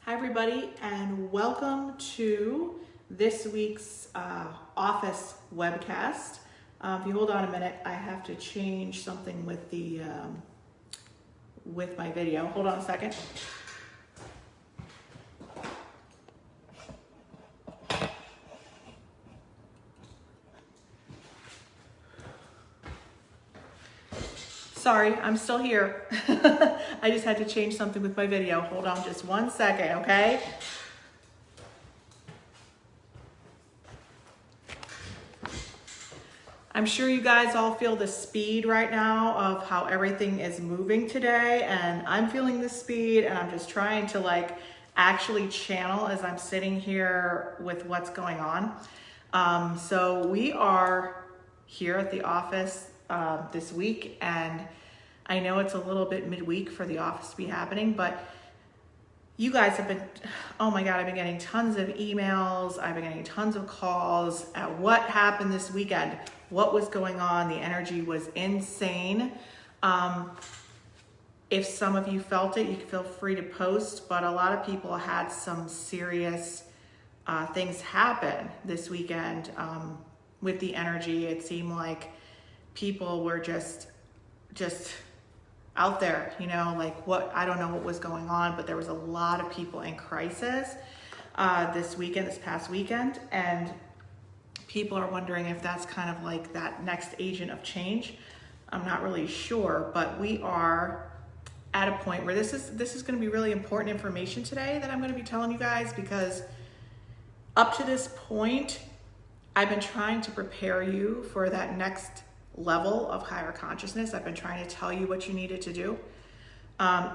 Hi everybody, and welcome to this week's office webcast. If you hold on a minute, I have to change something with the with my video. Hold on a second. Sorry, I'm still here. I just had to change something with my video. Hold on just one second, okay? I'm sure you guys all feel the speed right now of how everything is moving today, and I'm feeling the speed, and I'm just trying to actually channel as I'm sitting here with what's going on. So we are here at the office this week, and I know it's a little bit midweek for the office to be happening, but you guys have been, oh my God, I've been getting tons of emails. I've been getting tons of calls at what happened this weekend, what was going on. The energy was insane. If some of you felt it, you can feel free to post, but a lot of people had some serious things happen this weekend with the energy. It seemed like people were just out there, I don't know what was going on, but there was a lot of people in crisis this past weekend, and people are wondering if that's kind of like that next agent of change. I'm not really sure, but we are at a point where this is going to be really important information today that I'm going to be telling you guys, because up to this point, I've been trying to prepare you for that next level of higher consciousness. I've been trying to tell you what you needed to do.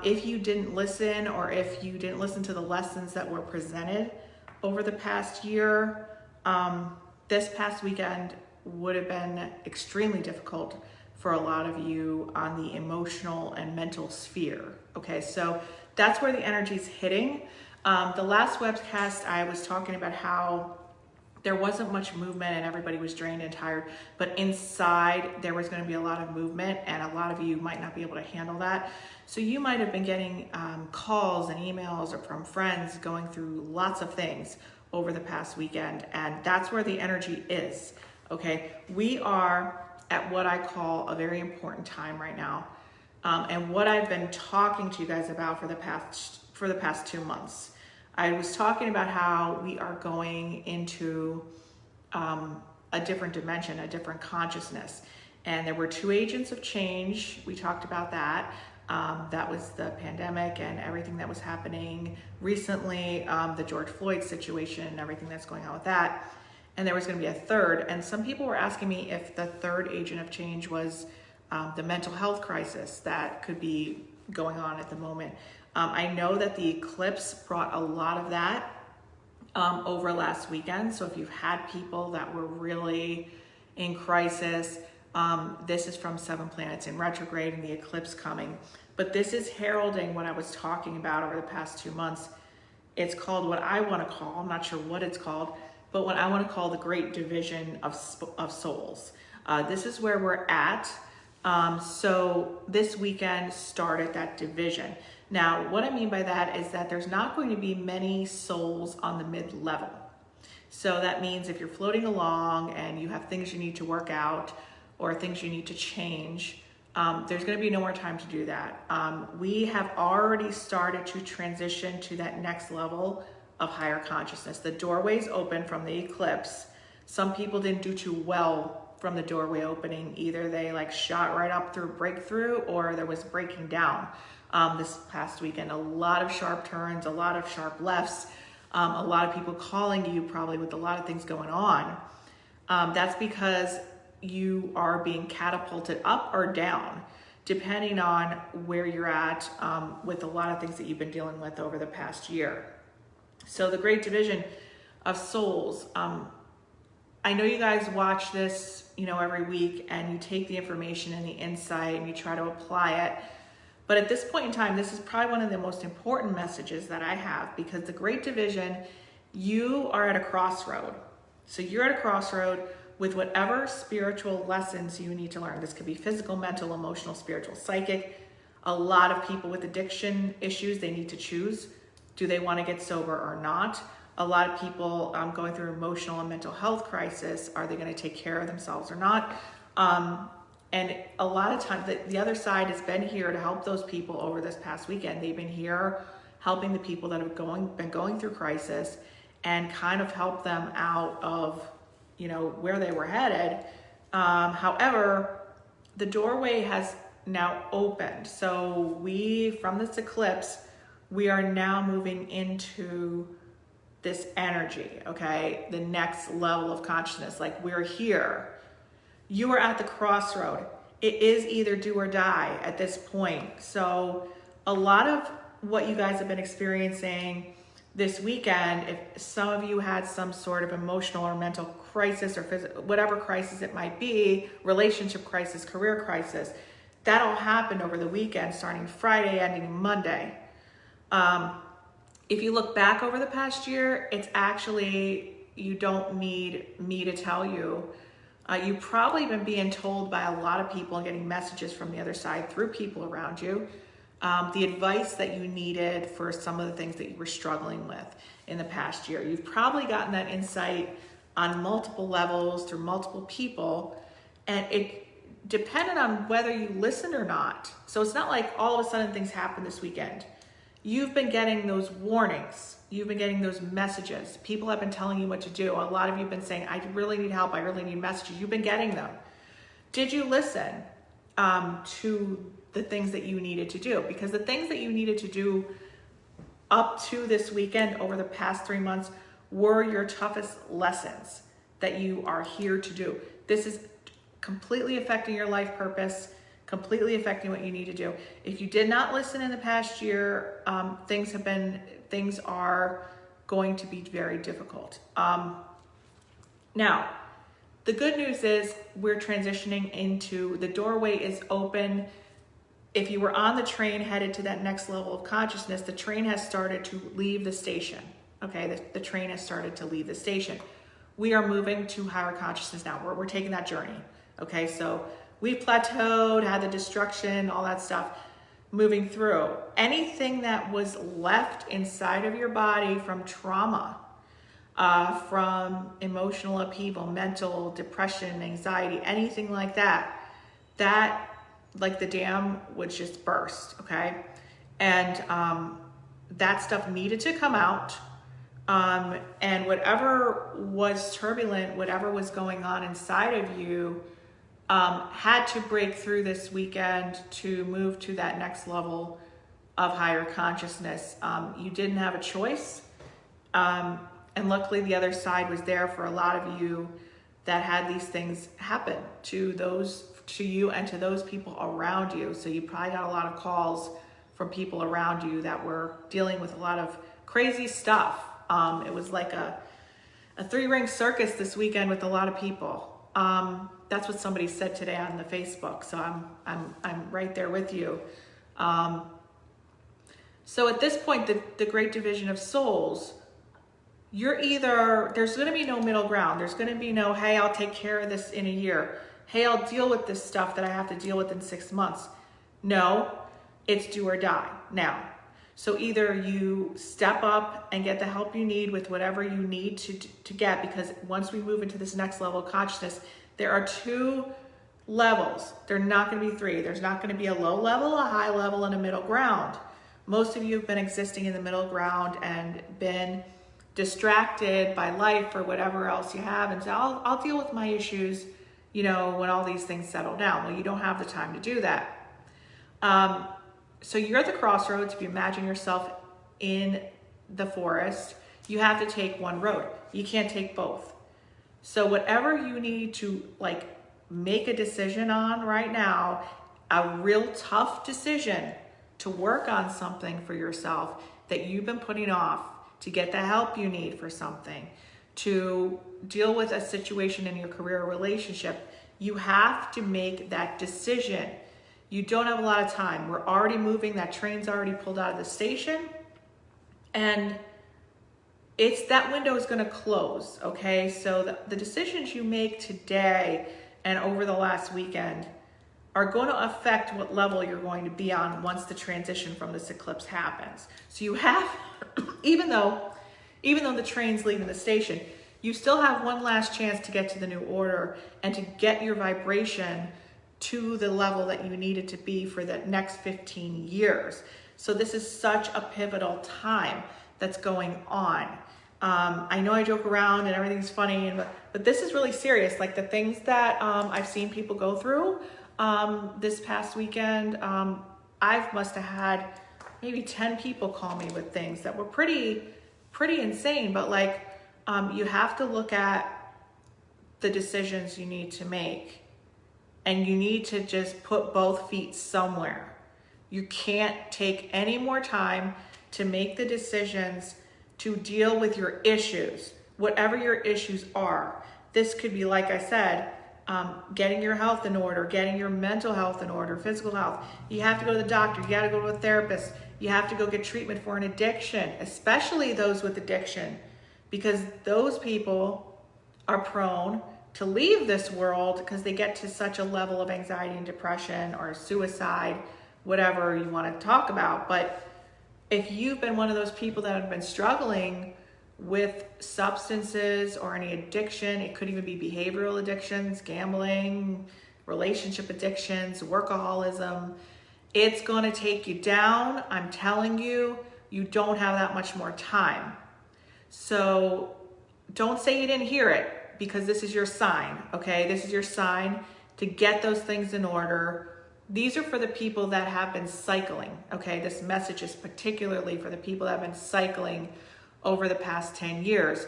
If you didn't listen, or if you didn't listen to the lessons that were presented over the past year, this past weekend would have been extremely difficult for a lot of you on the emotional and mental sphere. Okay, so that's where the energy's hitting. The last webcast, I was talking about how there wasn't much movement and everybody was drained and tired, but inside there was going to be a lot of movement, and a lot of you might not be able to handle that. So you might have been getting calls and emails or from friends going through lots of things over the past weekend, and that's where the energy is. Okay, we are at what I call a very important time right now, and what I've been talking to you guys about for the past 2 months. I was talking about how we are going into a different dimension, a different consciousness. And there were 2 agents of change. We talked about that. That was the pandemic and everything that was happening recently, the George Floyd situation and everything that's going on with that. And there was going to be a third. And some people were asking me if the third agent of change was the mental health crisis that could be going on at the moment. I know that the eclipse brought a lot of that over last weekend. So if you've had people that were really in crisis, this is from 7 planets in retrograde and the eclipse coming. But this is heralding what I was talking about over the past 2 months. It's called what I want to call, I'm not sure what it's called, but what I want to call the Great Division of Souls. This is where we're at. So this weekend started that division. Now, what I mean by that is that there's not going to be many souls on the mid-level. So that means if you're floating along and you have things you need to work out or things you need to change, there's going to be no more time to do that. We have already started to transition to that next level of higher consciousness. The doorway's open from the eclipse. Some people didn't do too well from the doorway opening. Either they shot right up through breakthrough, or there was breaking down. This past weekend, a lot of sharp turns, a lot of sharp lefts, a lot of people calling you probably with a lot of things going on. That's because you are being catapulted up or down, depending on where you're at with a lot of things that you've been dealing with over the past year. So the Great Division of Souls, I know you guys watch this, every week, and you take the information and the insight and you try to apply it. But at this point in time, this is probably one of the most important messages that I have, because the Great Division, you are at a crossroad. So you're at a crossroad with whatever spiritual lessons you need to learn. This could be physical, mental, emotional, spiritual, psychic. A lot of people with addiction issues, they need to choose. Do they want to get sober or not? A lot of people going through emotional and mental health crisis, are they going to take care of themselves or not? And a lot of times the other side has been here to help those people over this past weekend. They've been here helping the people that have been going through crisis and kind of help them out of, where they were headed. However, the doorway has now opened. So from this eclipse, we are now moving into this energy, okay? The next level of consciousness. Like, we're here. You are at the crossroad. It is either do or die at this point. So a lot of what you guys have been experiencing this weekend, if some of you had some sort of emotional or mental crisis or whatever crisis it might be, relationship crisis, career crisis, that all happened over the weekend, starting Friday, ending Monday. If you look back over the past year, it's actually, you don't need me to tell you. You've probably been being told by a lot of people and getting messages from the other side through people around you, the advice that you needed for some of the things that you were struggling with in the past year. You've probably gotten that insight on multiple levels through multiple people, and it depended on whether you listened or not. So it's not like all of a sudden things happened this weekend. You've been getting those warnings. You've been getting those messages. People have been telling you what to do. A lot of you have been saying, I really need help. I really need messages. You've been getting them. Did you listen to the things that you needed to do? Because the things that you needed to do up to this weekend over the past 3 months were your toughest lessons that you are here to do. This is completely affecting your life purpose, completely affecting what you need to do. If you did not listen in the past year, things are going to be very difficult. Now, the good news is we're transitioning into, the doorway is open. If you were on the train headed to that next level of consciousness, the train has started to leave the station. Okay, the train has started to leave the station. We are moving to higher consciousness now. We're taking that journey. Okay, so we plateaued, had the destruction, all that stuff, moving through. Anything that was left inside of your body from trauma, from emotional upheaval, mental depression, anxiety, anything like that, like the dam would just burst, okay? And that stuff needed to come out. And whatever was turbulent, whatever was going on inside of you, had to break through this weekend to move to that next level of higher consciousness. You didn't have a choice. And luckily the other side was there for a lot of you that had these things happen to you and to those people around you. So you probably got a lot of calls from people around you that were dealing with a lot of crazy stuff. It was like a 3-ring circus this weekend with a lot of people. That's what somebody said today on the Facebook. So I'm right there with you. So at this point, the great division of souls, there's going to be no middle ground. There's going to be no, hey, I'll take care of this in a year. Hey, I'll deal with this stuff that I have to deal with in 6 months. No, it's do or die now. So either you step up and get the help you need with whatever you need to get, because once we move into this next level of consciousness, there are 2 levels. There are not going to be 3. There's not going to be a low level, a high level, and a middle ground. Most of you have been existing in the middle ground and been distracted by life or whatever else you have, and say, I'll deal with my issues, when all these things settle down. Well, you don't have the time to do that. So you're at the crossroads. If you imagine yourself in the forest, you have to take one road. You can't take both. So whatever you need to make a decision on right now, a real tough decision to work on something for yourself that you've been putting off, to get the help you need for something, to deal with a situation in your career or relationship, you have to make that decision. You don't have a lot of time. We're already moving. That train's already pulled out of the station. And that window is going to close, okay? So the decisions you make today and over the last weekend are going to affect what level you're going to be on once the transition from this eclipse happens. So you have even though the train's leaving the station, you still have one last chance to get to the new order and to get your vibration to the level that you need it to be for the next 15 years. So this is such a pivotal time that's going on. I know I joke around and everything's funny, but this is really serious. Like the things that I've seen people go through this past weekend, I must have had maybe 10 people call me with things that were pretty insane. But like, you have to look at the decisions you need to make, and you need to just put both feet somewhere. You can't take any more time to make the decisions to deal with your issues, whatever your issues are. This could be, like I said, getting your health in order, getting your mental health in order, physical health. You have to go to the doctor, you gotta go to a therapist, you have to go get treatment for an addiction, especially those with addiction, because those people are prone to leave this world because they get to such a level of anxiety and depression or suicide, whatever you want to talk about. But if you've been one of those people that have been struggling with substances or any addiction, it could even be behavioral addictions, gambling, relationship addictions, workaholism, it's going to take you down. I'm telling you, you don't have that much more time. So don't say you didn't hear it, because this is your sign, okay? This is your sign to get those things in order. These are for the people that have been cycling, okay? This message is particularly for the people that have been cycling over the past 10 years.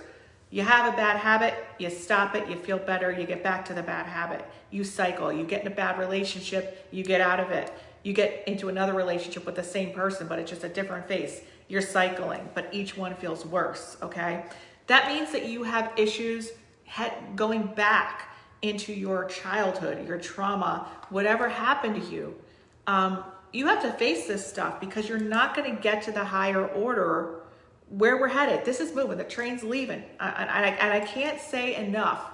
You have a bad habit, you stop it, you feel better, you get back to the bad habit. You cycle, you get in a bad relationship, you get out of it. You get into another relationship with the same person, but it's just a different face. You're cycling, but each one feels worse, okay? That means that you have issues going back into your childhood, your trauma, whatever happened to you. You have to face this stuff, because you're not going to get to the higher order where we're headed. This is moving. The train's leaving. And I can't say enough,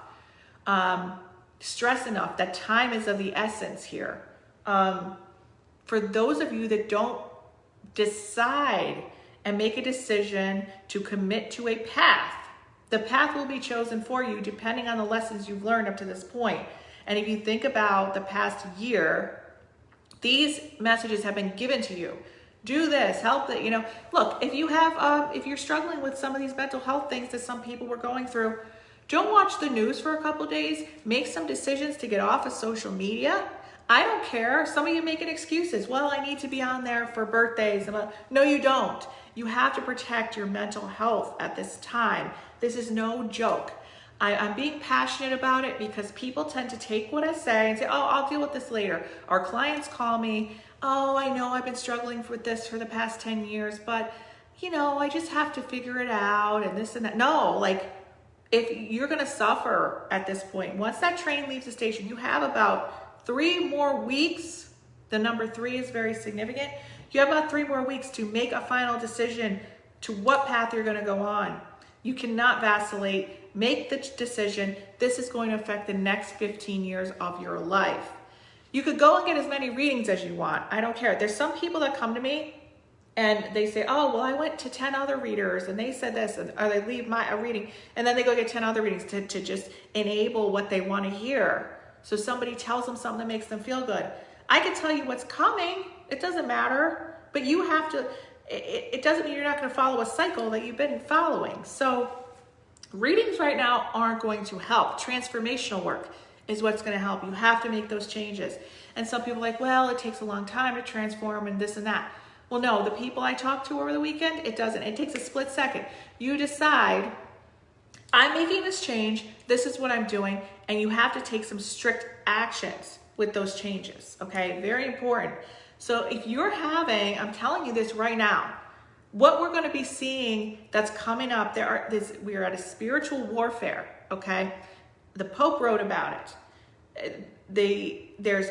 stress enough, that time is of the essence here. For those of you that don't decide and make a decision to commit to a path, the path will be chosen for you depending on the lessons you've learned up to this point. And if you think about the past year, these messages have been given to you. Do this, help that, look, if you have, if you're struggling with some of these mental health things that some people were going through, don't watch the news for a couple days. Make some decisions to get off of social media. I don't care. Some of you making excuses. Well, I need to be on there for birthdays. No, you don't. You have to protect your mental health at this time. This is no joke. I'm being passionate about it because people tend to take what I say and say, oh, I'll deal with this later. Our clients call me, oh, I know I've been struggling with this for the past 10 years, but I just have to figure it out and this and that. No, like, if you're going to suffer at this point, once that train leaves the station, you have about 3 more weeks. The number 3 is very significant. You have about 3 more weeks to make a final decision to what path you're going to go on. You cannot vacillate. Make the decision. This is going to affect the next 15 years of your life. You could go and get as many readings as you want. I don't care. There's some people that come to me and they say, oh, well, I went to 10 other readers and they said this, or they leave a reading and then they go get 10 other readings to just enable what they want to hear. So somebody tells them something that makes them feel good. I can tell you what's coming. It doesn't matter, but you have to, it doesn't mean you're not going to follow a cycle that you've been following. So readings right now aren't going to help. Transformational work is what's going to help. You have to make those changes. And some people are like, well, it takes a long time to transform and this and that. Well, no, the people I talked to over the weekend, it doesn't. It takes a split second. You decide, I'm making this change. This is what I'm doing. And you have to take some strict actions with those changes. Okay, very important. So if you're having, I'm telling you this right now, what we're going to be seeing that's coming up, we are at a spiritual warfare, okay? The Pope wrote about it. There's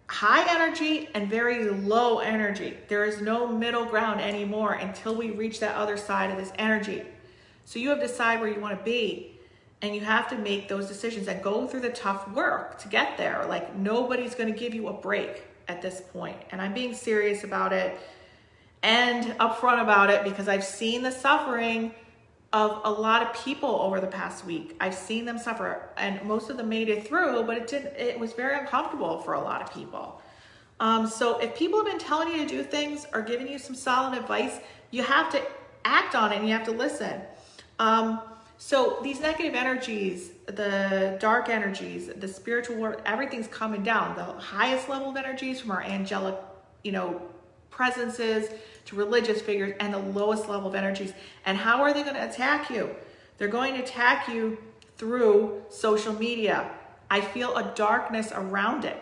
high energy and very low energy. There is no middle ground anymore until we reach that other side of this energy. So you have to decide where you want to be, and you have to make those decisions and go through the tough work to get there. Like, nobody's going to give you a break at this point. And I'm being serious about it. and upfront about it, because I've seen the suffering of a lot of people over the past week. I've seen them suffer, and most of them made it through, but it was very uncomfortable for a lot of people. So if people have been telling you to do things or giving you some solid advice, you have to act on it and you have to listen. So these negative energies, the dark energies, the spiritual world, everything's coming down. The highest level of energies from our angelic, presences to religious figures, and the lowest level of energies. And how are they going to attack you? They're going to attack you through social media. I feel a darkness around it.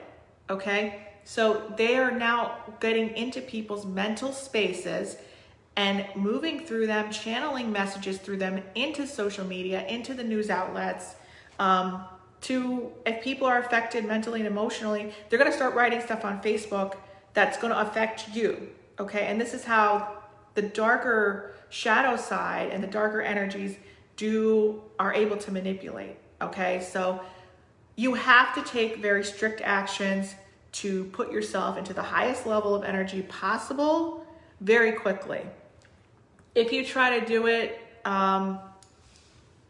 Okay. So they are now getting into people's mental spaces and moving through them, channeling messages through them into social media, into the news outlets. If people are affected mentally and emotionally, they're going to start writing stuff on Facebook that's going to affect you. Okay. And this is how the darker shadow side and the darker energies are able to manipulate. Okay. So you have to take very strict actions to put yourself into the highest level of energy possible very quickly. If you try to do it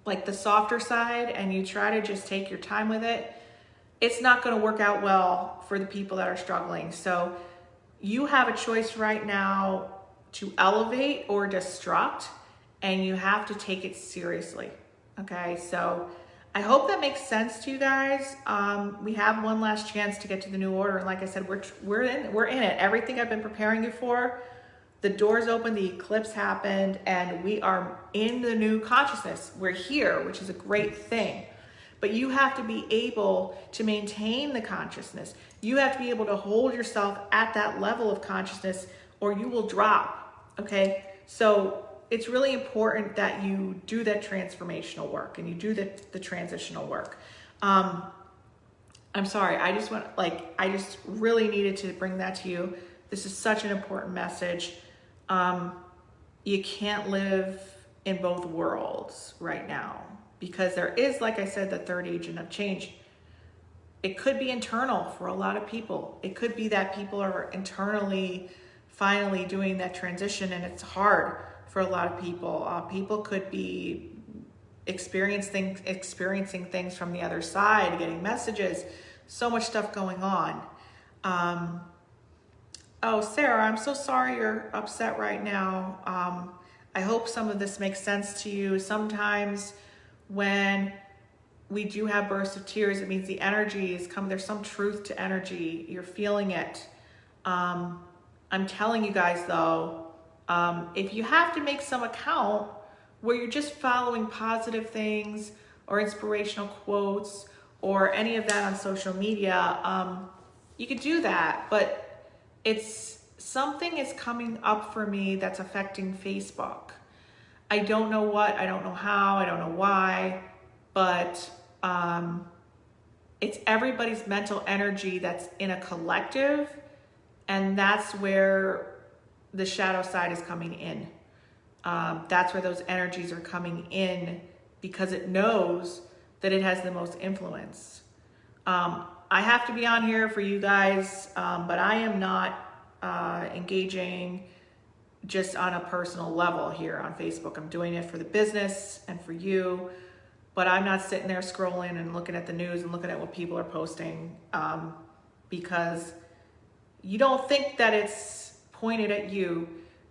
like the softer side and you try to just take your time with it, it's not going to work out well for the people that are struggling. So you have a choice right now to elevate or destruct, and you have to take it seriously. Okay, so I hope that makes sense to you guys. We have one last chance to get to the new order, and like I said, we're in it. Everything I've been preparing you for, the doors opened, the eclipse happened, and we are in the new consciousness. We're here, which is a great thing. But you have to be able to maintain the consciousness. You have to be able to hold yourself at that level of consciousness, or you will drop. Okay? So it's really important that you do that transformational work and you do the transitional work. I'm sorry, I just really needed to bring that to you. This is such an important message. You can't live in both worlds right now, because there is, like I said, the third agent of change. It could be internal for a lot of people. It could be that people are internally finally doing that transition, and it's hard for a lot of people. People could be experiencing things from the other side, getting messages, so much stuff going on. Oh, Sarah, I'm so sorry you're upset right now. I hope some of this makes sense to you. Sometimes when we do have bursts of tears, it means the energy is coming. There's some truth to energy. You're feeling it. I'm telling you guys though, if you have to make some account where you're just following positive things or inspirational quotes or any of that on social media, you could do that, but something is coming up for me that's affecting Facebook. I don't know what, I don't know how, I don't know why, but it's everybody's mental energy that's in a collective, and that's where the shadow side is coming in. That's where those energies are coming in, because it knows that it has the most influence. I have to be on here for you guys, but I am not engaging just on a personal level here on Facebook. I'm doing it for the business and for you, but I'm not sitting there scrolling and looking at the news and looking at what people are posting, because you don't think that it's pointed at you,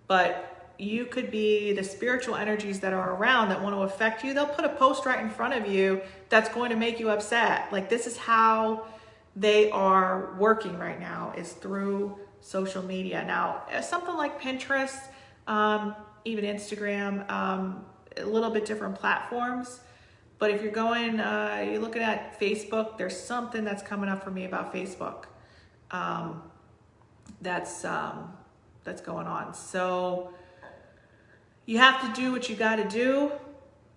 but you could be the spiritual energies that are around that want to affect you. They'll put a post right in front of you that's going to make you upset. Like, this is how they are working right now, is through social media. Now, something like Pinterest, even Instagram, a little bit different platforms. But if you're you're looking at Facebook, there's something that's coming up for me about Facebook. That's going on. So you have to do what you got to do,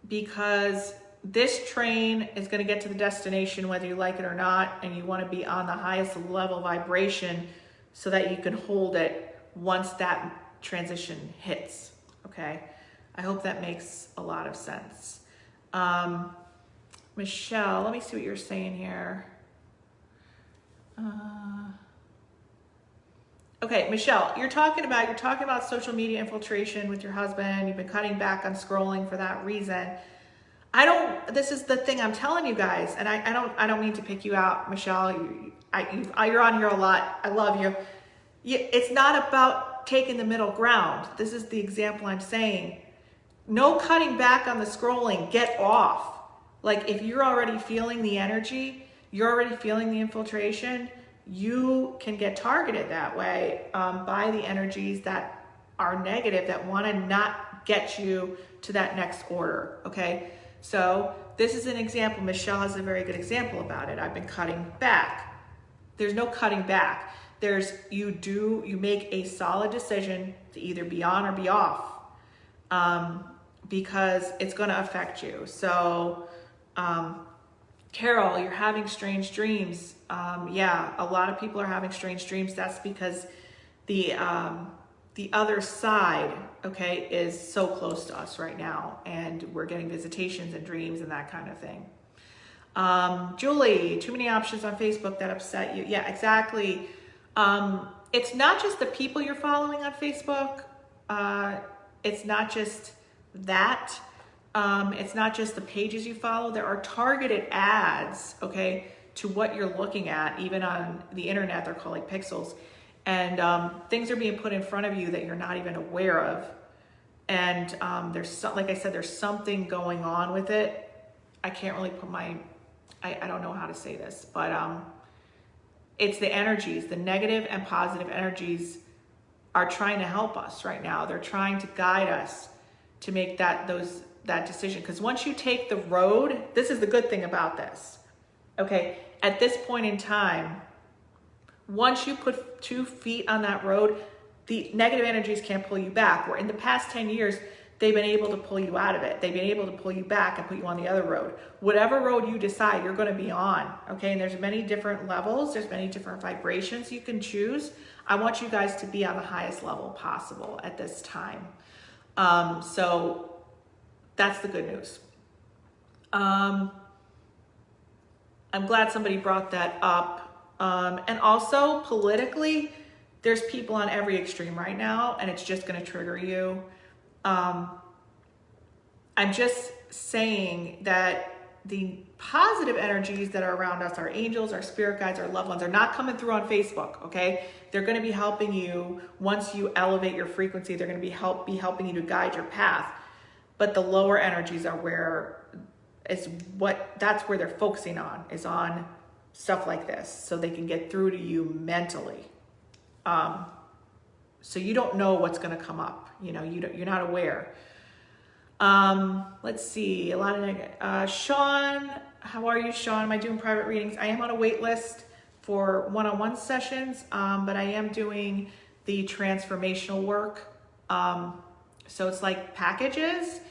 because this train is going to get to the destination whether you like it or not, and you want to be on the highest level vibration so that you can hold it once that transition hits. Okay, I hope that makes a lot of sense. Michelle, let me see what you're saying here. Okay, Michelle, you're talking about social media infiltration with your husband. You've been cutting back on scrolling for that reason. This is the thing I'm telling you guys, and I don't mean to pick you out, Michelle. You're on here a lot. I love you. It's not about taking the middle ground. This is the example I'm saying. No cutting back on the scrolling. Get off. Like, if you're already feeling the energy, you're already feeling the infiltration, you can get targeted that way by the energies that are negative, that want to not get you to that next order. Okay, so this is an example. Michelle has a very good example about it. I've been cutting back. There's no cutting back. You make a solid decision to either be on or be off, because it's going to affect you. So, Carol, you're having strange dreams. Yeah, a lot of people are having strange dreams. That's because the other side, okay, is so close to us right now, and we're getting visitations and dreams and that kind of thing. Julie, too many options on Facebook that upset you. Yeah, exactly. It's not just the people you're following on Facebook. It's not just that. It's not just the pages you follow. There are targeted ads, okay, to what you're looking at. Even on the internet, they're called like pixels. And things are being put in front of you that you're not even aware of. And like I said, there's something going on with it. I can't really put I don't know how to say this, but it's the energies, the negative and positive energies are trying to help us right now. They're trying to guide us to make that decision. Because once you take the road, this is the good thing about this. Okay, at this point in time, once you put 2 feet on that road, the negative energies can't pull you back. Where in the past 10 years, they've been able to pull you out of it. They've been able to pull you back and put you on the other road. Whatever road you decide, you're going to be on. Okay, and there's many different levels. There's many different vibrations you can choose. I want you guys to be on the highest level possible at this time. So that's the good news. I'm glad somebody brought that up. And also politically, there's people on every extreme right now, and it's just going to trigger you. I'm just saying that the positive energies that are around us, our angels, our spirit guides, our loved ones, are not coming through on Facebook, okay? They're going to be helping you once you elevate your frequency. They're going to be helping you to guide your path. But the lower energies are that's where they're focusing on, is on stuff like this, so they can get through to you mentally. So you don't know what's going to come up. You know, you're not aware. Let's see, a lot of Sean, how are you, Sean? Am I doing private readings? I am on a wait list for one-on-one sessions, but I am doing the transformational work. So it's like packages.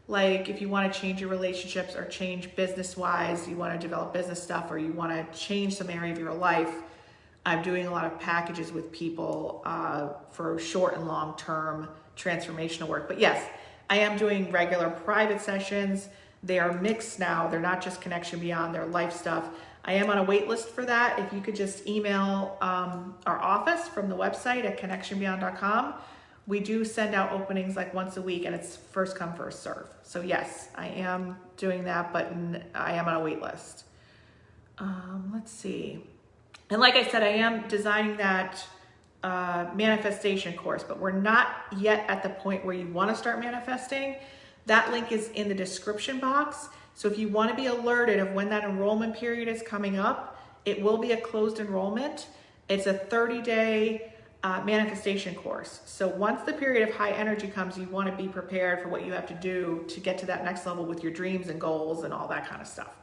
Like if you want to change your relationships or change business-wise, you want to develop business stuff, or you want to change some area of your life, I'm doing a lot of packages with people for short and long-term transformational work. But yes, I am doing regular private sessions. They are mixed now. They're not just Connection Beyond, they're life stuff. I am on a wait list for that. If you could just email our office from the website at connectionbeyond.com. We do send out openings like once a week, and it's first come, first serve. So yes, I am doing that, but I am on a wait list. Let's see. And like I said, I am designing that manifestation course, but we're not yet at the point where you want to start manifesting. That link is in the description box. So if you want to be alerted of when that enrollment period is coming up, it will be a closed enrollment. It's a 30-day manifestation course. So once the period of high energy comes, you want to be prepared for what you have to do to get to that next level with your dreams and goals and all that kind of stuff.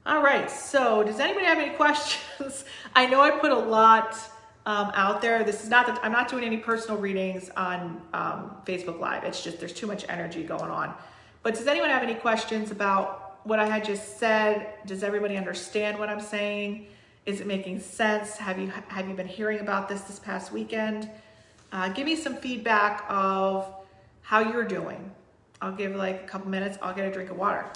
All right, so does anybody have any questions? I know I put a lot out there. This is not that I'm not doing any personal readings on Facebook Live. It's just there's too much energy going on. But does anyone have any questions about what I had just said? Does everybody understand what I'm saying? Is it making sense? Have you been hearing about this past weekend? Give me some feedback of how you're doing. I'll give like a couple minutes. I'll get a drink of water.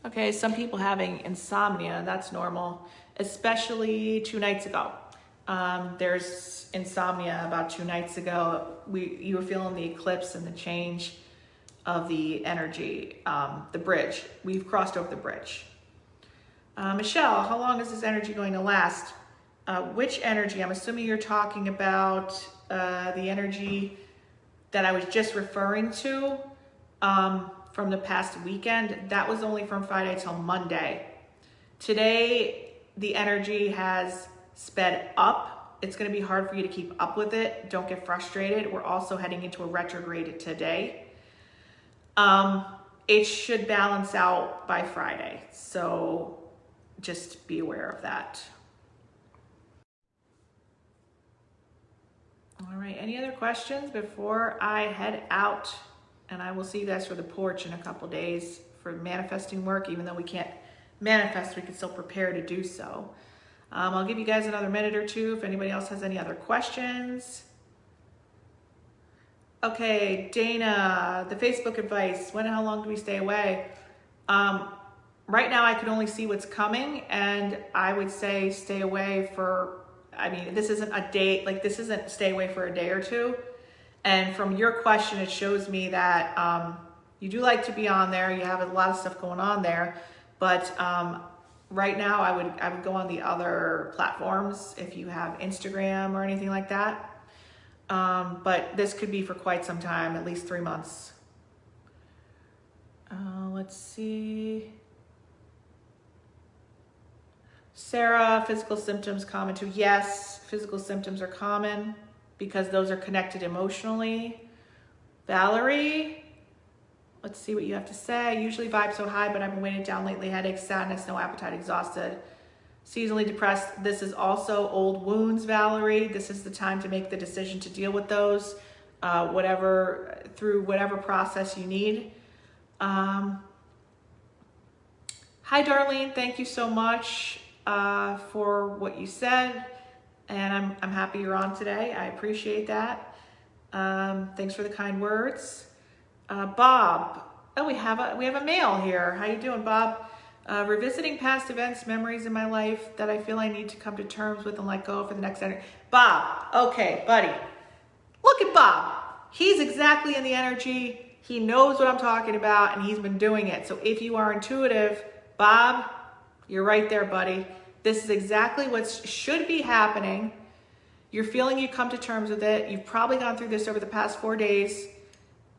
Okay, some people having insomnia, that's normal, especially 2 nights ago. There's insomnia about 2 nights ago. You were feeling the eclipse and the change of the energy, the bridge. We've crossed over the bridge. Michelle, how long is this energy going to last? Which energy? I'm assuming you're talking about the energy that I was just referring to from the past weekend. That was only from Friday till Monday. Today, the energy has sped up. It's going to be hard for you to keep up with it. Don't get frustrated. We're also heading into a retrograde today. It should balance out by Friday. So just be aware of that. All right, any other questions before I head out? And I will see you guys for the porch in a couple days for manifesting work. Even though we can't manifest, we can still prepare to do so. I'll give you guys another minute or two if anybody else has any other questions. Okay, Dana, the Facebook advice, when and how long do we stay away? Right now I can only see what's coming, and I would say stay away for, I mean, this isn't a day, like this isn't stay away for a day or two. And from your question, it shows me that you do like to be on there. You have a lot of stuff going on there, but right now I would go on the other platforms if you have Instagram or anything like that. But this could be for quite some time, at least 3 months. Let's see. Sarah, physical symptoms common too. Yes, physical symptoms are common because those are connected emotionally. Valerie, let's see what you have to say. Usually vibe so high, but I've been weighted down lately. Headaches, sadness, no appetite, exhausted. Seasonally depressed. This is also old wounds, Valerie. This is the time to make the decision to deal with those, through whatever process you need. Hi, Darlene. Thank you so much for what you said, and I'm happy you're on today. I appreciate that. Thanks for the kind words. Bob. Oh, we have a male here. How you doing, Bob? Revisiting past events, memories in my life that I feel I need to come to terms with and let go for the next energy. Bob, okay, buddy. Look at Bob. He's exactly in the energy. He knows what I'm talking about, and he's been doing it. So if you are intuitive, Bob, you're right there, buddy. This is exactly what should be happening. You're feeling you come to terms with it. You've probably gone through this over the past 4 days.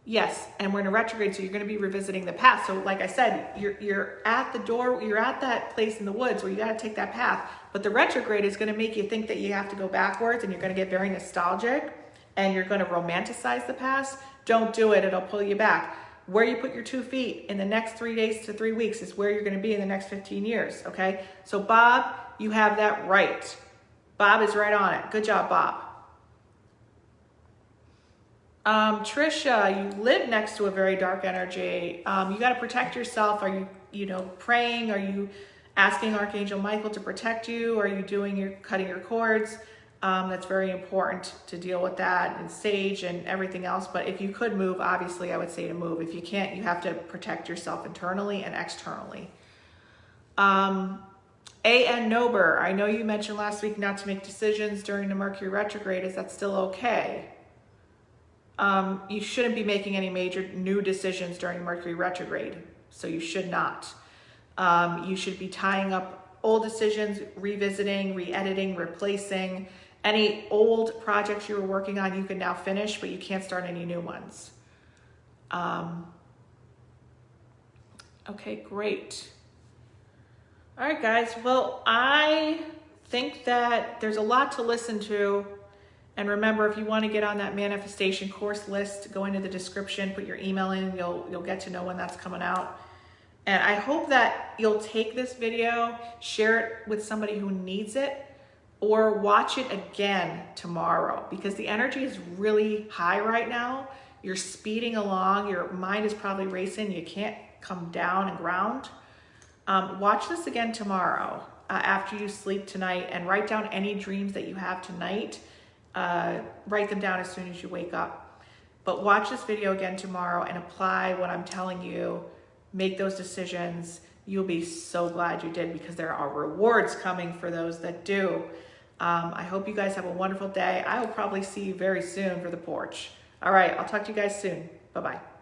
Yes, and we're in a retrograde, so you're going to be revisiting the past. So like I said, you're at the door, you're at that place in the woods where you got to take that path. But the retrograde is going to make you think that you have to go backwards, and you're going to get very nostalgic, and you're going to romanticize the past. Don't do it. It'll pull you back. Where you put your 2 feet in the next 3 days to 3 weeks is where you're going to be in the next 15 years, okay? So Bob, you have that right. Bob is right on it. Good job, Bob. Trisha, you live next to a very dark energy. You got to protect yourself. Are you praying? Are you asking Archangel Michael to protect you? Are you cutting your cords? That's very important to deal with that, and sage and everything else. But if you could move, obviously I would say to move. If you can't, you have to protect yourself internally and externally. A.N. Nober, I know you mentioned last week not to make decisions during the Mercury retrograde. Is that still okay? You shouldn't be making any major new decisions during Mercury retrograde, so you should not. You should be tying up old decisions, revisiting, re-editing, replacing. Any old projects you were working on, you can now finish, but you can't start any new ones. Okay, great. All right, guys. Well, I think that there's a lot to listen to. And remember, if you want to get on that manifestation course list, go into the description, put your email in, you'll get to know when that's coming out. And I hope that you'll take this video, share it with somebody who needs it, or watch it again tomorrow, because the energy is really high right now. You're speeding along, your mind is probably racing, you can't come down and ground. Watch this again tomorrow after you sleep tonight, and write down any dreams that you have tonight. Write them down as soon as you wake up. But watch this video again tomorrow and apply what I'm telling you. Make those decisions you'll be so glad you did, because there are rewards coming for those that do. I hope you guys have a wonderful day. I will probably see you very soon for the porch. All right, I'll talk to you guys soon. Bye-bye.